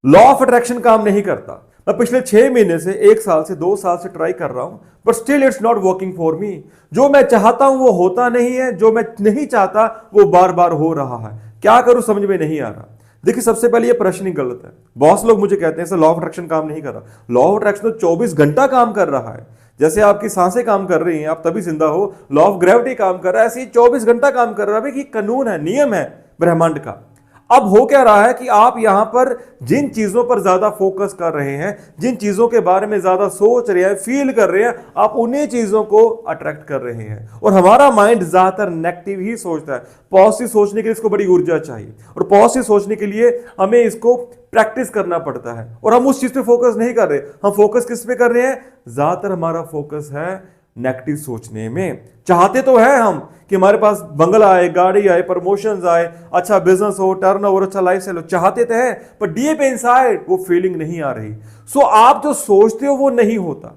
Law of attraction काम नहीं करता। मैं पिछले 6 महीने से, 1 साल से, 2 साल से ट्राई कर रहा हूं, but still it's not working for me. जो मैं चाहता हूं वो होता नहीं है, जो मैं नहीं चाहता वो बार बार हो रहा है। क्या करूं समझ में नहीं आ रहा। देखिए, सबसे पहले ये प्रश्न ही गलत है। बहुत से लोग मुझे कहते हैं सर लॉ ऑफ अट्रैक्शन काम नहीं कर रहा। लॉ ऑफ अट्रैक्शन तो 24 घंटा काम कर रहा है। जैसे आपकी सांसें काम कर रही हैं, आप तभी जिंदा हो, लॉ ऑफ ग्रेविटी काम कर रहा है, ऐसे ही 24 घंटा काम कर रहा है। भाई, कानून है, नियम है ब्रह्मांड का। अब हो क्या रहा है कि आप यहां पर जिन चीजों पर ज्यादा फोकस कर रहे हैं, जिन चीजों के बारे में ज्यादा सोच रहे हैं, फील कर रहे हैं, आप उन्हीं चीजों को अट्रैक्ट कर रहे हैं। और हमारा माइंड ज्यादातर नेगेटिव ही सोचता है। पॉजिटिव सोचने के लिए इसको बड़ी ऊर्जा चाहिए, और पॉजिटिव सोचने के लिए हमें इसको प्रैक्टिस करना पड़ता है। और हम उस चीज पे फोकस नहीं कर रहे, हम फोकस किस पे कर रहे हैं? ज्यादातर हमारा फोकस है नेगेटिव सोचने में। चाहते तो है हम कि हमारे पास बंगला आए, गाड़ी आए, प्रमोशंस आए, अच्छा बिजनेस हो, टर्नओवर, अच्छा लाइफस्टाइल हो, चाहते तो है, पर डीप इनसाइड वो फीलिंग नहीं आ रही। सो आप जो सोचते हो वो नहीं होता।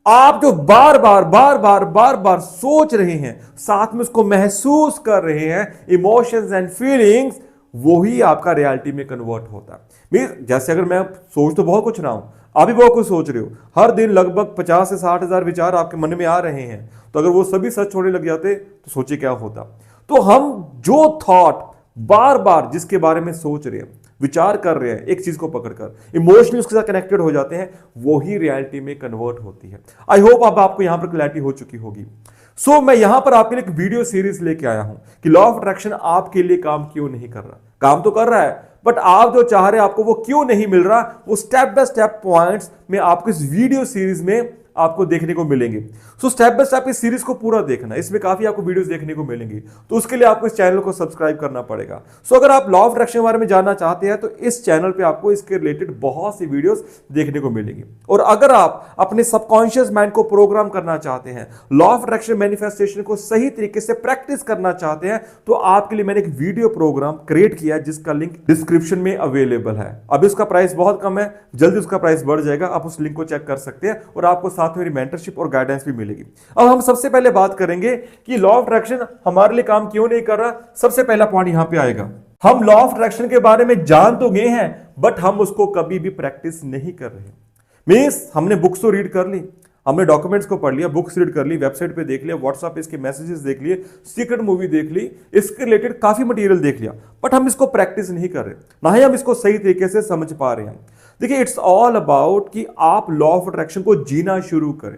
आप जो बार बार सोच रहे हैं, साथ में उसको महसूस कर रहे हैं, इमोशंस एंड फीलिंग्स, वही आपका रियलिटी में कन्वर्ट होता है। जैसे अगर मैं सोच तो बहुत कुछ रहा हूं, आप भी बहुत कुछ सोच रहे हो, हर दिन लगभग 50 से 60 हजार विचार आपके मन में आ रहे हैं, तो अगर वो सभी सच होने लग जाते तो सोचिए क्या होता। तो हम जो थॉट बार बार जिसके बारे में सोच रहे हैं, विचार कर रहे हैं, एक चीज को पकड़कर इमोशनली उसके साथ कनेक्टेड हो जाते हैं, वो ही रियलिटी में कन्वर्ट होती है। आई होप अब आपको यहां पर क्लैरिटी हो चुकी होगी। सो मैं यहां पर आपके लिए एक वीडियो सीरीज लेके आया हूं कि लॉ ऑफ अट्रैक्शन आपके लिए काम क्यों नहीं कर रहा। काम तो कर रहा है, बट आप जो चाह रहे हैं आपको वो क्यों नहीं मिल रहा, वो स्टेप बाय स्टेप पॉइंट्स में आपको इस वीडियो सीरीज में आपको देखने को मिलेंगे। सो स्टेप बाय स्टेप इस सीरीज को पूरा देखना, इसमें काफी आपको वीडियोस देखने को मिलेंगी। तो उसके लिए आपको इस चैनल को सब्सक्राइब करना पड़ेगा। सो अगर आप लॉ ऑफ अट्रैक्शन के बारे में जानना चाहते हैं तो इस चैनल पे आपको इसके रिलेटेड बहुत सी वीडियोस देखने को मिलेंगी। और अगर आप अपने सबकॉन्शियस माइंड को प्रोग्राम करना चाहते हैं, लॉ ऑफ अट्रैक्शन मैनिफेस्टेशन को सही तरीके से प्रैक्टिस करना चाहते हैं, तो आपके लिए मैंने एक वीडियो प्रोग्राम क्रिएट किया है जिसका लिंक डिस्क्रिप्शन में अवेलेबल है। अभी उसका प्राइस बहुत कम है, जल्दी उसका प्राइस बढ़ जाएगा, आप उस लिंक को चेक कर सकते हैं और आपको साथ में मेरी मेंटरशिप और गाइडेंस भी मिलेगी। अब हम सबसे पहले बात करेंगे कि लॉ ऑफ अट्रैक्शन हमारे लिए काम क्यों नहीं कर रहा। सबसे पहला पॉइंट यहां पे आएगा, हम लॉ ऑफ अट्रैक्शन के बारे में जान तो गए हैं, बट हम उसको कभी भी प्रैक्टिस नहीं कर रहे। मींस हमने बुक्स तो रीड कर ली, हमने डॉक्यूमेंट्स को पढ़ लिया, बुक्स रीड कर ली, वेबसाइट पे देख लिया, व्हाट्सएप पे इसके मैसेजेस देख लिए, सीक्रेट मूवी देख ली, इसके रिलेटेड काफी मटेरियल देख लिया, बट हम इसको प्रैक्टिस नहीं कर रहे, ना ही हम इसको सही तरीके से समझ पा रहे हैं। देखिए, इट्स ऑल अबाउट कि आप लॉ ऑफ अट्रैक्शन को जीना शुरू करें।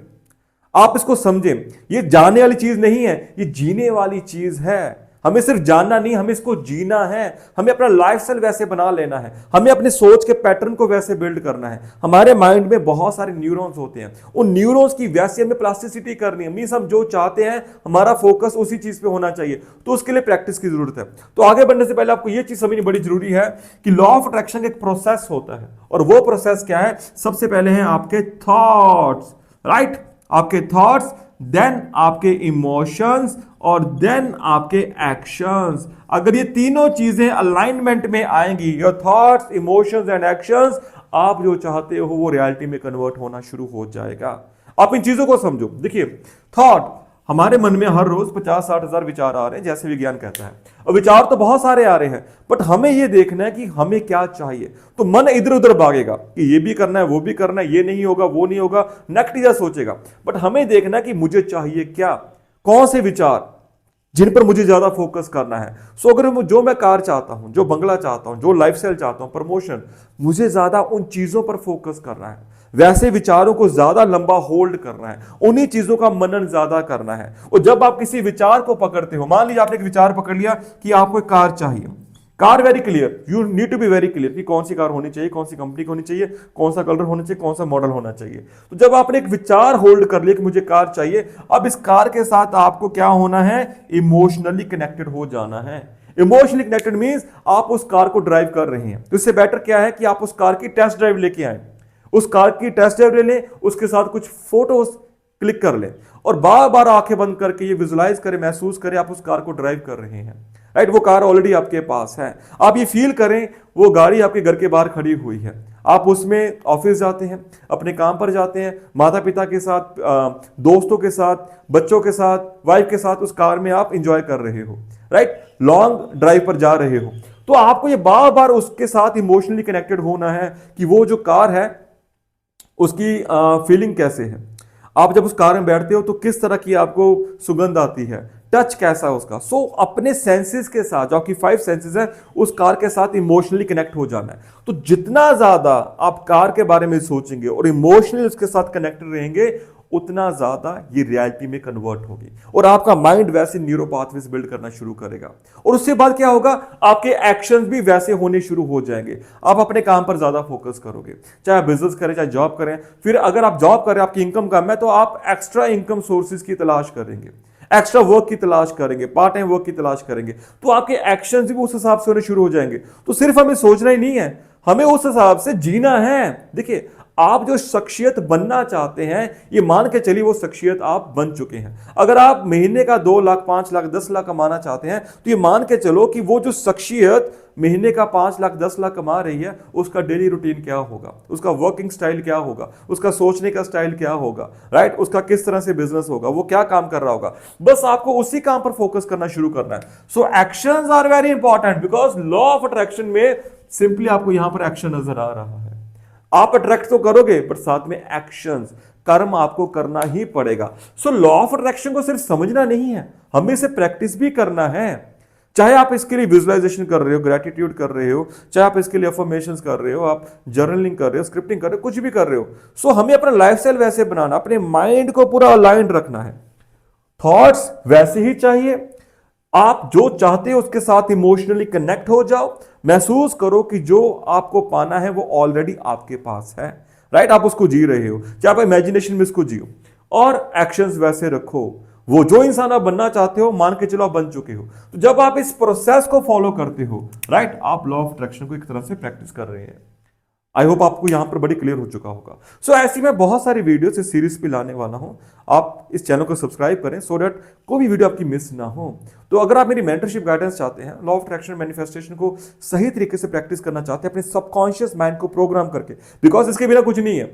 आप इसको समझें, ये जानने वाली चीज नहीं है, ये जीने वाली चीज है। हमें सिर्फ जानना नहीं, हमें इसको जीना है। हमें अपना लाइफस्टाइल वैसे बना लेना है, हमें अपने सोच के पैटर्न को वैसे बिल्ड करना है। हमारे माइंड में बहुत सारे न्यूरॉन्स होते हैं, उन न्यूरॉन्स की वैसे हमें प्लास्टिसिटी करनी है। मींस हम जो चाहते हैं हमारा फोकस उसी चीज पे होना चाहिए, तो उसके लिए प्रैक्टिस की जरूरत है। तो आगे बढ़ने से पहले आपको यह चीज समझनी बड़ी जरूरी है कि लॉ ऑफ अट्रैक्शन एक प्रोसेस होता है, और वो प्रोसेस क्या है? सबसे पहले है आपके थॉट्स, राइट? आपके थॉट्स, देन आपके इमोशंस, और देन आपके एक्शंस। अगर ये तीनों चीजें अलाइनमेंट में आएंगी, your thoughts, emotions and actions, आप जो चाहते हो वो रियलिटी में कन्वर्ट होना शुरू हो जाएगा। आप इन चीजों को समझो। देखिए, थॉट, हमारे मन में हर रोज 50-60 हजार विचार आ रहे हैं, जैसे विज्ञान कहता है, और विचार तो बहुत सारे आ रहे हैं, बट हमें यह देखना है कि हमें क्या चाहिए। तो मन इधर उधर भागेगा कि ये भी करना है, वो भी करना है, ये नहीं होगा, वो नहीं होगा, नेगेटिव सोचेगा। बट हमें देखना है कि मुझे चाहिए क्या, कौन से विचार जिन पर मुझे ज्यादा फोकस करना है। सो अगर जो मैं कार चाहता हूं, जो बंगला चाहता हूं, जो लाइफस्टाइल चाहता हूं, प्रमोशन, मुझे ज्यादा उन चीजों पर फोकस करना है, वैसे विचारों को ज्यादा लंबा होल्ड करना है, उन्हीं चीजों का मनन ज्यादा करना है। और जब आप किसी विचार को पकड़ते हो, मान लीजिए आपने एक विचार पकड़ लिया कि आपको एक कार चाहिए, car very clear, you need to be very clear कि कौन सी कार होनी चाहिए, कौन सी कंपनी की होनी चाहिए, कौन सा कलर होना चाहिए, कौन सा मॉडल होना चाहिए। तो जब आपने एक विचार होल्ड कर लिया कि मुझे कार चाहिए, अब इस कार के साथ आपको क्या होना है? इमोशनली कनेक्टेड हो जाना है। इमोशनली कनेक्टेड मींस आप उस कार को ड्राइव कर रहे हैं। तो इससे बेटर क्या है कि आप उस कार की टेस्ट ड्राइव लेके आए, उस कार की टेस्ट ड्राइव ले लें, उसके साथ कुछ फोटोज क्लिक कर लें, और बार बार आंखें बंद करके ये विजुलाइज करें, महसूस करें आप उस कार को ड्राइव कर रहे हैं, राइट? वो कार ऑलरेडी आपके पास है। आप ये फील करें वो गाड़ी आपके घर के बाहर खड़ी हुई है, आप उसमें ऑफिस जाते हैं, अपने काम पर जाते हैं, माता पिता के साथ, दोस्तों के साथ, बच्चों के साथ, वाइफ के साथ उस कार में आप इंजॉय कर रहे हो, राइट? लॉन्ग ड्राइव पर जा रहे हो। तो आपको ये बार बार उसके साथ इमोशनली कनेक्टेड होना है कि वो जो कार है उसकी फीलिंग कैसे है। आप जब उस कार में बैठते हो तो किस तरह की आपको सुगंध आती है, टच कैसा है उसका। सो अपने सेंसेस के साथ, जो आपकी 5 सेंसेस है, उस कार के साथ इमोशनली कनेक्ट हो जाना है। तो जितना ज्यादा आप कार के बारे में सोचेंगे और इमोशनली उसके साथ कनेक्टेड रहेंगे, उतना ज्यादा ये रियलिटी में कन्वर्ट होगी और आपका माइंड वैसे न्यूरो पाथवेज बिल्ड करना शुरू करेगा। और उसके बाद क्या होगा, आपके एक्शंस भी वैसे होने शुरू हो जाएंगे। आप अपने काम पर ज्यादा फोकस करोगे, चाहे बिजनेस करें चाहे जॉब करें। फिर अगर आप जॉब करें, आपकी इनकम कम है, तो आप एक्स्ट्रा इनकम सोर्सेज की तलाश करेंगे, एक्स्ट्रा वर्क की तलाश करेंगे, पार्ट टाइम वर्क की तलाश करेंगे। तो आपके एक्शंस भी उस हिसाब से होने शुरू हो जाएंगे। तो सिर्फ हमें सोचना ही नहीं है, हमें उस हिसाब से जीना है। देखिए, आप जो शख्सियत बनना चाहते हैं, ये मान के चलिए वो शख्सियत आप बन चुके हैं। अगर आप महीने का 2 लाख, 5 लाख, 10 लाख कमाना चाहते हैं, तो ये मान के चलो कि वो जो शख्सियत महीने का 5 लाख, 10 लाख कमा रही है, उसका डेली रूटीन क्या होगा, उसका वर्किंग स्टाइल क्या होगा, उसका सोचने का स्टाइल क्या होगा, राइट, उसका किस तरह से बिजनेस होगा, वो क्या काम कर रहा होगा। बस आपको उसी काम पर फोकस करना शुरू करना है। So actions are very important, because law of attraction में सिंपली आपको यहां पर एक्शन नजर आ रहा है। आप अट्रैक्ट तो करोगे, बट साथ में एक्शंस, कर्म आपको करना ही पड़ेगा। सो लॉ ऑफ अट्रैक्शन को सिर्फ समझना नहीं है, हमें इसे प्रैक्टिस भी करना है। चाहे आप इसके लिए विजुअलाइजेशन कर रहे हो, ग्रेटिट्यूड कर रहे हो, चाहे आप इसके लिए अफर्मेशंस कर रहे हो, आप जर्नलिंग कर रहे हो, स्क्रिप्टिंग कर रहे हो, कुछ भी कर रहे हो। सो हमें अपना लाइफस्टाइल वैसे बनाना, अपने माइंड को पूरा अलाइन रखना है। थॉट्स वैसे ही चाहिए, आप जो चाहते हो उसके साथ इमोशनली कनेक्ट हो जाओ, महसूस करो कि जो आपको पाना है वो ऑलरेडी आपके पास है, राइट, आप उसको जी रहे हो, चाहे आप इमेजिनेशन में उसको जियो। और एक्शंस वैसे रखो, वो जो इंसान आप बनना चाहते हो, मान के चलो आप बन चुके हो। तो जब आप इस प्रोसेस को फॉलो करते हो, राइट, आप लॉ ऑफ अट्रैक्शन को एक तरह से प्रैक्टिस कर रहे हैं। आई होप आपको यहां पर बड़ी क्लियर हो चुका होगा। सो ऐसी मैं बहुत सारी वीडियोस इस सीरीज पे लाने वाला हूं। आप इस चैनल को सब्सक्राइब करें सो दैट कोई भी वीडियो आपकी मिस ना हो। तो अगर आप मेरी मेंटरशिप गाइडेंस चाहते हैं, लॉ ऑफ अट्रैक्शन मैनिफेस्टेशन को सही तरीके से प्रैक्टिस करना चाहते हैं, अपने सबकॉन्शियस माइंड को प्रोग्राम करके, बिकॉज इसके बिना कुछ नहीं है।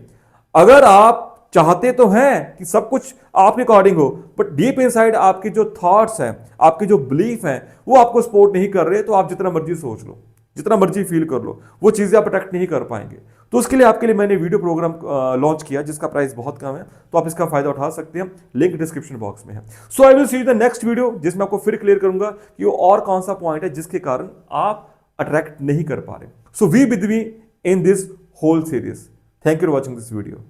अगर आप चाहते तो हैं कि सब कुछ आपके अकॉर्डिंग हो, बट डीप इनसाइड आपके जो थॉट्स हैं, आपके जो बिलीफ हैं, वो आपको सपोर्ट नहीं कर रहे, तो आप जितना मर्जी सोच लो, जितना मर्जी फील कर लो, वो चीजें आप अट्रैक्ट नहीं कर पाएंगे। तो उसके लिए आपके लिए मैंने वीडियो प्रोग्राम लॉन्च किया जिसका प्राइस बहुत कम है, तो आप इसका फायदा उठा सकते हैं, लिंक डिस्क्रिप्शन बॉक्स में है। So I will see the next video, जिसमें आपको फिर क्लियर करूंगा कि वो और कौन सा पॉइंट है जिसके कारण आप अट्रैक्ट नहीं कर पा रहे। So we with me in this whole series. Thank you for watching this video.